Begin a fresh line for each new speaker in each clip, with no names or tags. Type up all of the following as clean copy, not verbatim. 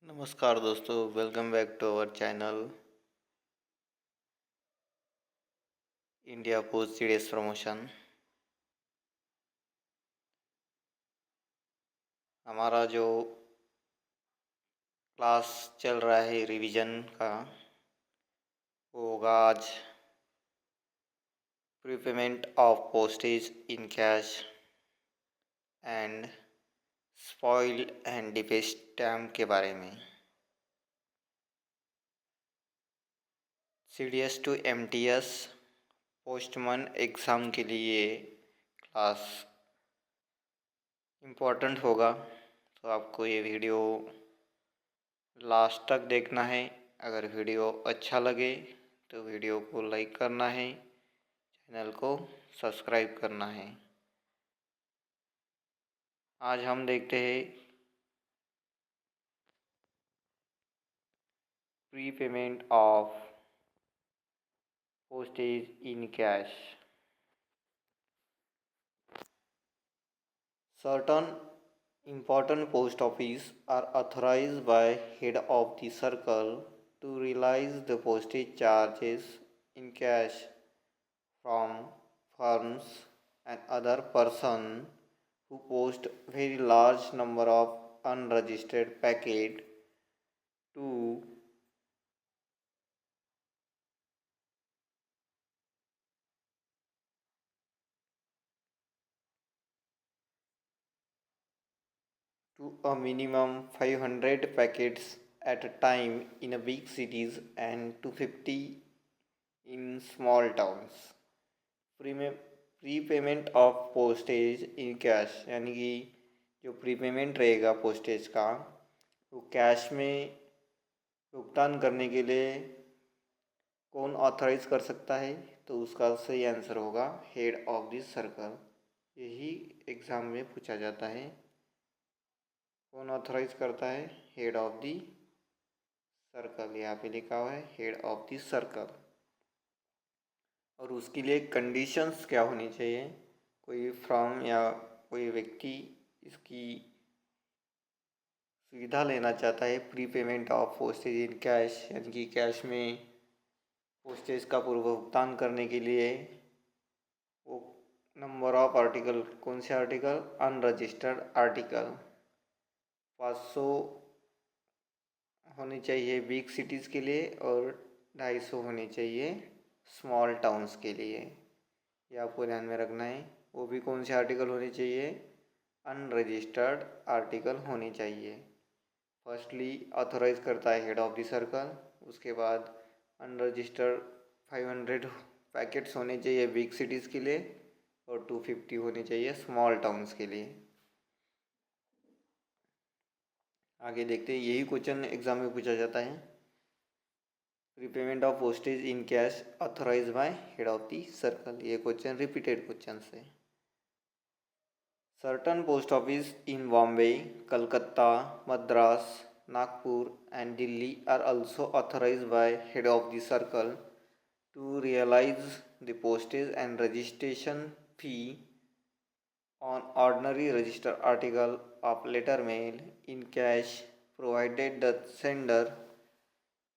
नमस्कार दोस्तों, welcome back to our channel India post CDS promotion. हमारा जो क्लास चल रहा है रिवीजन का, वो होगा आज prepayment of postage in cash and spoiled and defect stamp के बारे में। CDS to MTS postman exam के लिए क्लास इम्पोर्टेंट होगा, तो आपको ये वीडियो लास्ट तक देखना है। अगर वीडियो अच्छा लगे तो वीडियो को लाइक करना है, चैनल को सब्सक्राइब करना है। आज हम देखते हैं prepayment of postage in cash. Certain important post office are authorized by head of the circle to realize the postage charges in cash from firms and other person who post very large number of unregistered packet to a minimum 500 packets at a time in a big cities and 250 in small towns। Prepayment of postage in cash, यानी कि जो prepayment रहेगा postage का, वो cash में भुगतान करने के लिए कौन ऑथराइज कर सकता है? तो उसका सही आंसर होगा हेड ऑफ द सर्कल। यही एग्ज़ाम में पूछा जाता है। कौन ऑथराइज करता है? Head of the circle. यहाँ पे लिखा हुआ है हेड ऑफ द सर्कल। और उसके लिए कंडीशंस क्या होनी चाहिए? कोई फर्म या कोई व्यक्ति इसकी सुविधा लेना चाहता है prepayment of postage in cash, यानी कि कैश में पोस्टेज का पूर्व भुगतान करने के लिए वो नंबर ऑफ आर्टिकल, कौन से आर्टिकल? अनरजिस्टर्ड आर्टिकल 500 होनी चाहिए बिग सिटीज़ के लिए और 250 होनी चाहिए स्मॉल टाउन्स के लिए। ये आपको ध्यान में रखना है। वो भी कौन से आर्टिकल होने चाहिए? अनरजिस्टर्ड आर्टिकल होनी चाहिए। फर्स्टली ऑथराइज करता है हेड ऑफ द सर्कल, उसके बाद अनरजिस्टर्ड 500 पैकेट्स होने चाहिए बिग सिटीज़ के लिए और 250 होने चाहिए स्मॉल टाउन्स के लिए। आगे देखते हैं, यही क्वेश्चन एग्जाम में पूछा जाता है। Prepayment of postage in cash authorise by head of the circle. ये क्वेश्चन रिपीटेड क्वेश्चन है। Certain post office in Bombay, Calcutta, Madras, Nagpur and Delhi are also authorized by head of the circle to realize the postage and registration fee on ordinary registered article of letter mail in cash, provided the sender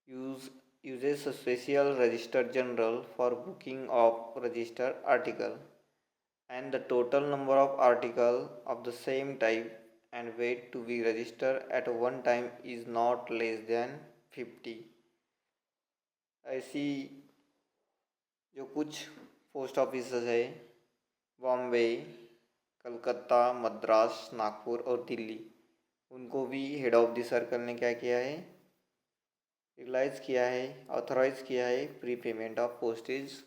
uses a special register general for booking of registered article, and the total number of article of the same type and weight to be registered at one time is not less than 50। ऐसी जो कुछ post office है बॉम्बे, कलकत्ता, मद्रास, नागपुर और दिल्ली, उनको भी head of the circle ने क्या किया है? रियलाइज़ किया है, ऑथराइज़ किया है prepayment of postage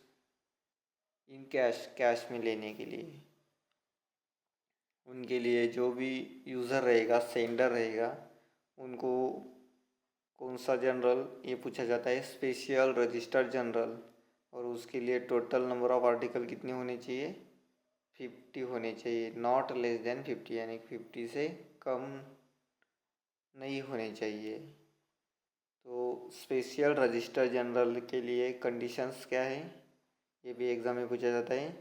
in cash, cash में लेने के लिए। उनके लिए जो भी यूज़र रहेगा, सेंडर रहेगा, उनको कौन सा जनरल? ये पूछा जाता है स्पेशल रजिस्टर जनरल। और उसके लिए टोटल नंबर ऑफ आर्टिकल कितने होने चाहिए? 50 होने चाहिए, नॉट लेस देन 50, यानी 50 से कम नहीं होने चाहिए। तो स्पेशल रजिस्टर जनरल के लिए कंडीशंस क्या है? ये भी एग्ज़ाम में पूछा जाता है।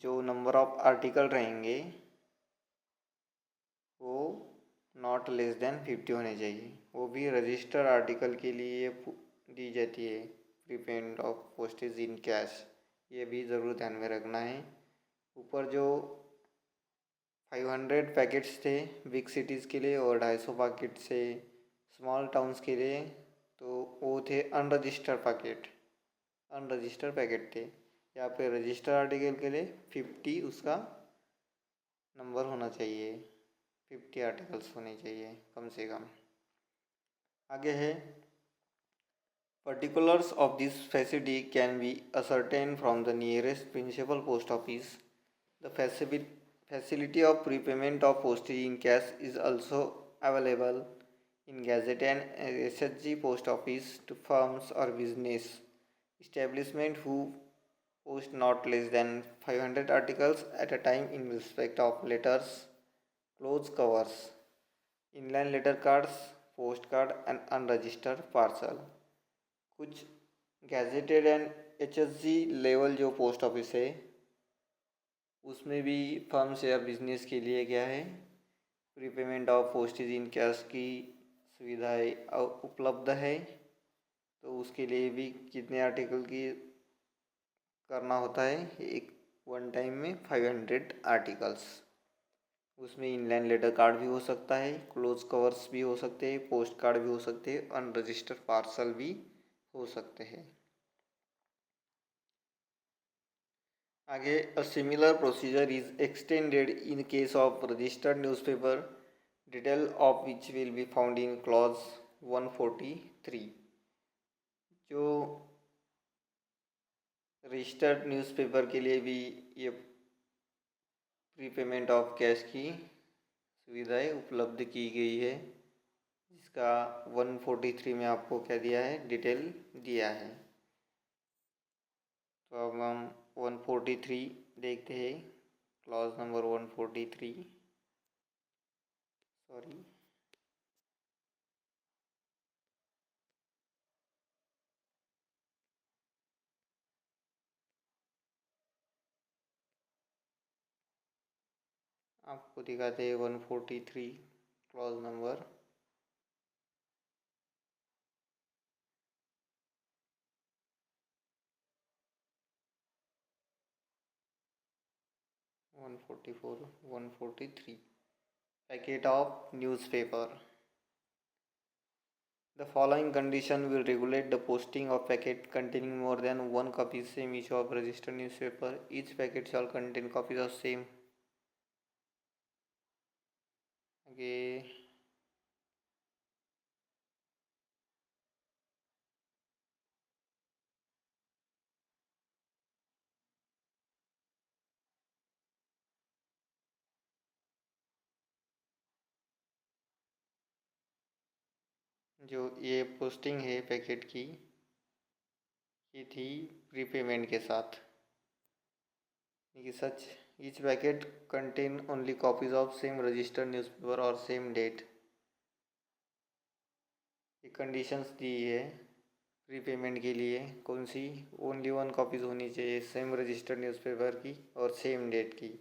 जो नंबर ऑफ आर्टिकल रहेंगे वो नॉट नॉट लेस देन 50 होने चाहिए। वो भी रजिस्टर आर्टिकल के लिए दी जाती है prepayment of postage in cash, ये भी ज़रूर ध्यान में रखना है। ऊपर जो 500 पैकेट्स थे बिग सिटीज़ के लिए और 250 पैकेट से स्मॉल टाउन्स के लिए, तो वो थे अनरजिस्टर्ड पैकेट थे। यहाँ पे रजिस्टर आर्टिकल के लिए 50 उसका नंबर होना चाहिए, 50 आर्टिकल्स होने चाहिए कम से कम। आगे है particulars of this facility can be ascertained from the nearest principal post office. The facility of prepayment of postage in cash is also available in Gazette and SHG post office to firms or business establishment who post not less than 500 articles at a time in respect of letters, clothes covers, inline letter cards, postcard and unregistered parcel। कुछ gazetted and HSG level जो post office है उसमें भी firms या business के लिए क्या है, prepayment of postage in cash की सुविधाएं उपलब्ध है। तो उसके लिए भी कितने आर्टिकल की करना होता है, एक वन टाइम में 500 आर्टिकल्स। उसमें इनलाइन लेटर कार्ड भी हो सकता है, क्लोज कवर्स भी हो सकते हैं, पोस्ट कार्ड भी हो सकते हैं, अनरजिस्टर्ड पार्सल भी हो सकते हैं। आगे a similar procedure is extended in case of registered newspaper, detail of which will be found in clause 143। जो रजिस्टर्ड न्यूज़पेपर के लिए भी ये प्रीपेमेंट ऑफ कैश की सुविधाएं उपलब्ध की गई है, जिसका 143 में आपको क्या दिया है, डिटेल दिया है। तो अब हम 143 देखते हैं, क्लॉज नंबर 143, सॉरी आपको दिखाते हैं 143 clause number 144 143 packet of newspaper. The following condition will regulate the posting of packet containing more than one copy same issue of registered newspaper. Each packet shall contain copies of same। आगे जो ये posting है packet की, ये थी prepayment के साथ। Such each packet contain only copies of same registered newspaper और सेम डेट। ये कंडीशंस दी है प्रीपेमेंट के लिए, कौन सी, ओनली वन कॉपीज होनी चाहिए सेम रजिस्टर्ड न्यूज़पेपर की और सेम डेट की।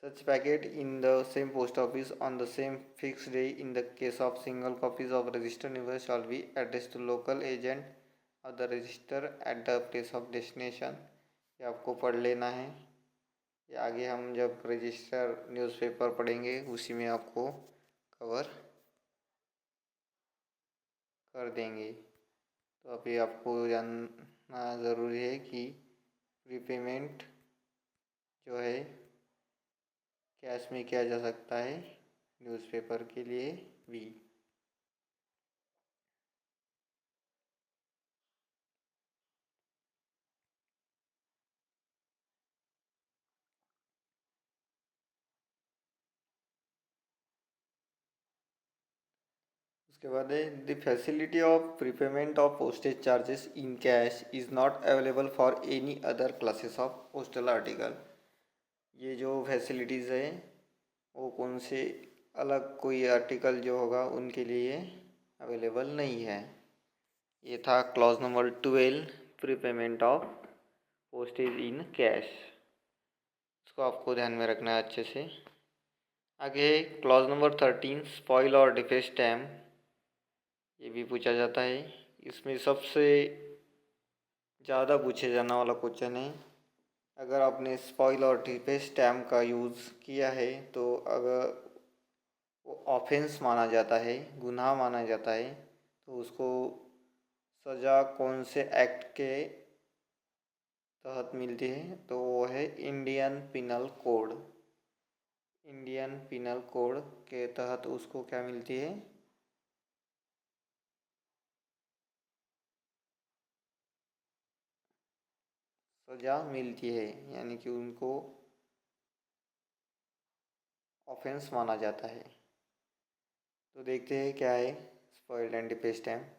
Such packet in the same post office on the same fixed day in the case of single copies of registered newspaper shall be addressed to local agent of the register at the place of destination। ये आपको पढ़ लेना है, ये आगे हम जब register newspaper पढ़ेंगे उसी में आपको कवर कर देंगे। तो अभी आपको जानना ज़रूरी है कि प्रीपेमेंट जो है कैश में किया जा सकता है, न्यूज़पेपर के लिए भी। उसके बाद है the facility of prepayment of postage charges in cash is not available for any other classes of postal article. ये जो फैसिलिटीज़ है वो कौन से अलग कोई आर्टिकल जो होगा उनके लिए अवेलेबल नहीं है। ये था clause number 12 prepayment of postage in cash, इसको आपको ध्यान में रखना है अच्छे से। आगे क्लॉज नंबर 13 स्पॉइल और डिफेक्ट स्टैम्प, ये भी पूछा जाता है। इसमें सबसे ज़्यादा पूछे जाने वाला क्वेश्चन है, अगर आपने स्पॉइल और डिफेक्ट स्टैम्प का यूज़ किया है तो अगर वो ऑफेंस माना जाता है, गुनाह माना जाता है, तो उसको सज़ा कौन से एक्ट के तहत मिलती है, तो वो है Indian penal code. Indian penal code के तहत उसको क्या मिलती है, सज़ा मिलती है, यानी कि उनको ऑफेंस माना जाता है। तो देखते हैं क्या है spoiled and defect stamp.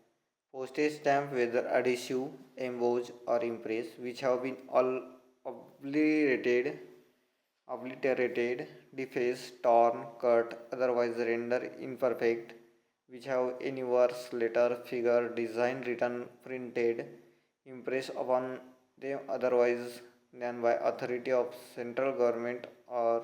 Postage stamp, whether adhesive, embossed, or impressed, which have been all obliterated, defaced, torn, cut, otherwise rendered imperfect, which have any verse, letter, figure, design written, printed, impressed upon them otherwise than by authority of central government, or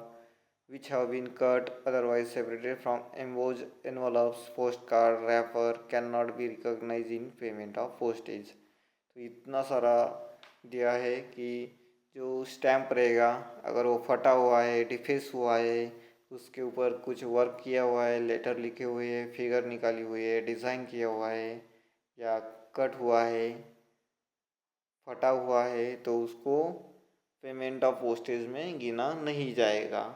which have been cut otherwise separated from embossed envelopes, postcard, wrapper, cannot be recognized in payment of postage। तो इतना सारा दिया है कि जो stamp रहेगा अगर वो फटा हुआ है, डिफेस हुआ है, उसके ऊपर कुछ वर्क किया हुआ है, लेटर लिखे हुए हैं, फिगर निकाली हुई है, डिज़ाइन किया हुआ है, या कट हुआ है, फटा हुआ है, तो उसको पेमेंट ऑफ पोस्टेज में गिना नहीं जाएगा।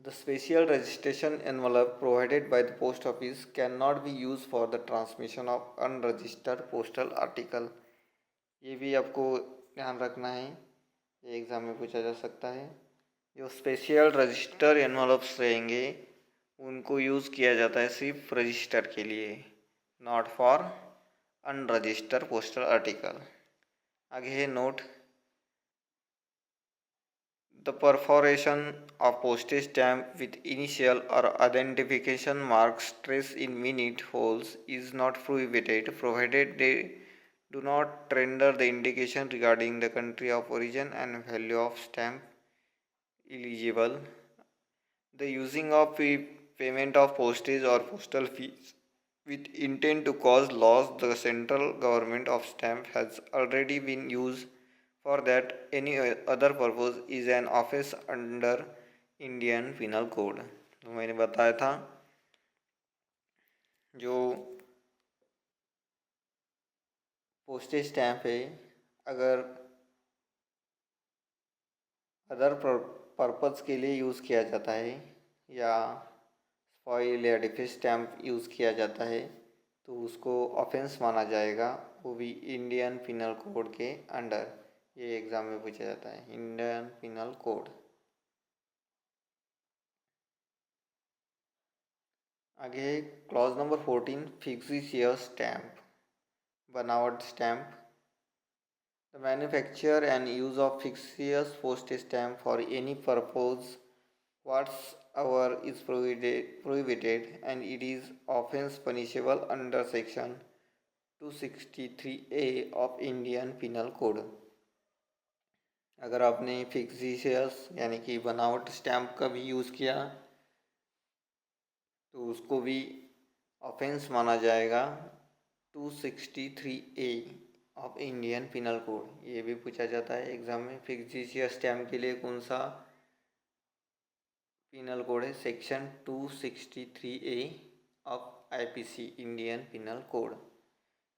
The special registration envelope provided by the post office cannot be used for the transmission of unregistered postal article। ये भी आपको ध्यान रखना है, ये एग्ज़ाम में पूछा जा सकता है। जो स्पेशल रजिस्टर एनवलप्स रहेंगे उनको यूज़ किया जाता है सिर्फ रजिस्टर के लिए, not for unregistered postal article. आगे है note, the perforation of postage stamp with initial or identification marks traced in minute holes is not prohibited, provided they do not render the indication regarding the country of origin and value of stamp illegible. The using of payment of postage or postal fees with intent to cause loss the central government of stamp has already been used for that any other purpose is an offense under Indian penal code. तो मैंने बताया था जो postage stamp है अगर other purpose के लिए use किया जाता है या फॉइल या डिफेक्ट स्टैम्प यूज़ किया जाता है तो उसको ऑफेंस माना जाएगा, वो भी इंडियन पिनल कोड के अंडर। ये एग्ज़ाम में पूछा जाता है, इंडियन पिनल कोड। आगे क्लॉज नंबर 14 फिक्सिशियस स्टैम्प, बनावट stamp. The manufacture and use of fictitious postage stamp for any purpose whatsoever is prohibited and it is offence punishable under section 263A of Indian Penal Code। अगर आपने फिक्सिशियस यानी कि बनावट stamp का भी use किया तो उसको भी ऑफेंस माना जाएगा 263A of Indian penal code. ये भी पूछा जाता है एग्ज़ाम में, फिक्सिशियस स्टैम्प के लिए कौन सा पिनल कोड है, section 263A of IPC Indian penal code.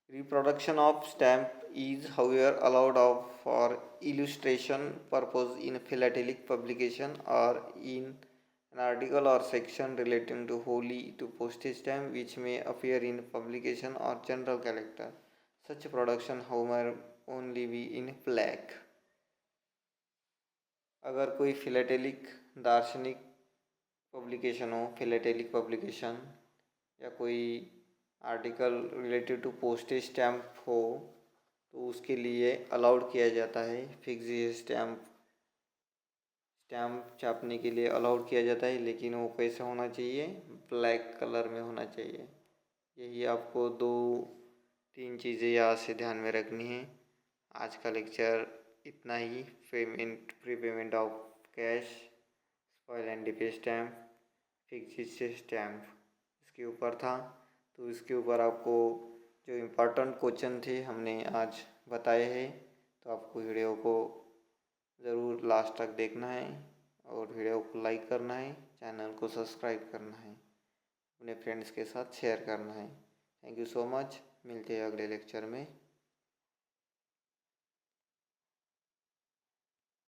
Reproduction of stamp is however allowed for illustration purpose in philatelic publication or in an article or section relating to wholly to postage stamp which may appear in publication or general character. Such production however only be in black। अगर कोई फिलेटेलिक दार्शनिक publication हो, फिलेटेलिक publication या कोई article related to postage stamp हो तो उसके लिए अलाउड किया जाता है फिक्सिशियस स्टैम्प छापने के लिए अलाउड किया जाता है, लेकिन वो कैसा होना चाहिए, ब्लैक कलर में होना चाहिए। यही आपको 2-3 चीज़ें यहाँ से ध्यान में रखनी है। आज का लेक्चर इतना ही। Prepayment of cash foil and डिपे स्टैम्प, फिक्सिस स्टैम्प इसके ऊपर था। तो इसके ऊपर आपको जो इम्पोर्टेंट क्वेश्चन थे हमने आज बताए हैं। तो आपको वीडियो को ज़रूर लास्ट तक देखना है और वीडियो को लाइक करना है, चैनल को सब्सक्राइब करना है, अपने फ्रेंड्स के साथ शेयर करना है। Thank you so much. मिलते हैं अगले लेक्चर में।